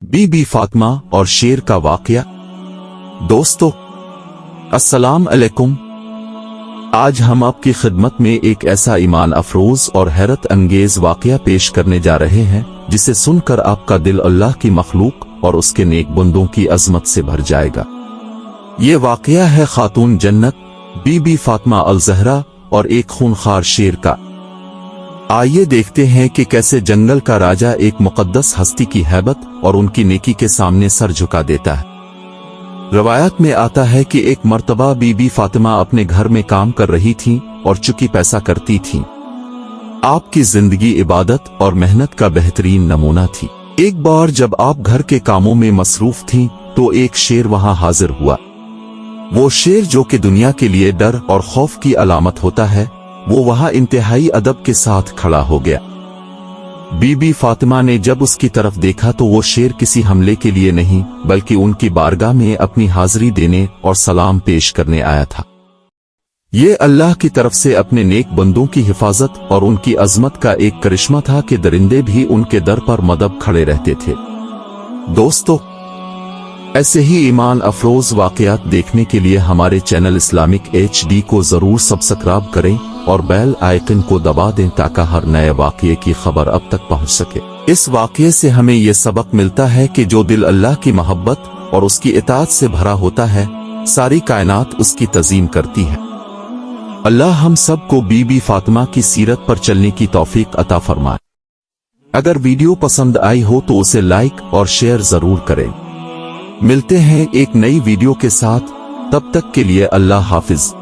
Be Fatima اور شیر کا واقعہ۔ دوستو السلام علیکم۔ آج ہم آپ کی خدمت میں ایک ایسا ایمان افروز اور حیرت انگیز واقعہ پیش کرنے جا رہے ہیں جسے سن کر آپ کا دل اللہ کی مخلوق اور اس کے نیک بندوں کی عظمت سے بھر جائے گا۔ یہ واقعہ ہے خاتون جنت بی فاطمہ الزہرا اور ایک خونخوار شیر کا۔ آئیے دیکھتے ہیں کہ کیسے جنگل کا راجہ ایک مقدس ہستی کی ہیبت اور ان کی نیکی کے سامنے سر جھکا دیتا ہے۔ روایت میں آتا ہے کہ ایک مرتبہ بی فاطمہ اپنے گھر میں کام کر رہی تھیں اور چکی پیسہ کرتی تھیں۔ آپ کی زندگی عبادت اور محنت کا بہترین نمونہ تھی۔ ایک بار جب آپ گھر کے کاموں میں مصروف تھیں تو ایک شیر وہاں حاضر ہوا۔ وہ شیر جو کہ دنیا کے لیے ڈر اور خوف کی علامت ہوتا ہے، وہ وہاں انتہائی ادب کے ساتھ کھڑا ہو گیا۔ بی فاطمہ نے جب اس کی طرف دیکھا تو وہ شیر کسی حملے کے لیے نہیں بلکہ ان کی بارگاہ میں اپنی حاضری دینے اور سلام پیش کرنے آیا تھا۔ یہ اللہ کی طرف سے اپنے نیک بندوں کی حفاظت اور ان کی عظمت کا ایک کرشمہ تھا کہ درندے بھی ان کے در پر مدب کھڑے رہتے تھے۔ دوستو ایسے ہی ایمان افروز واقعات دیکھنے کے لیے ہمارے چینل اسلامک HD کو ضرور سبسکرائب کریں اور بیل آئیکن کو دبا دیں تاکہ ہر نئے واقعے کی خبر اب تک پہنچ سکے۔ اس واقعے سے ہمیں یہ سبق ملتا ہے کہ جو دل اللہ کی محبت اور اس کی اطاعت سے بھرا ہوتا ہے، ساری کائنات اس کی تعظیم کرتی ہے۔ اللہ ہم سب کو بی فاطمہ کی سیرت پر چلنے کی توفیق عطا فرمائے۔ اگر ویڈیو پسند آئی ہو تو اسے لائک اور شیئر ضرور کریں۔ ملتے ہیں ایک نئی ویڈیو کے ساتھ، تب تک کے لیے اللہ حافظ۔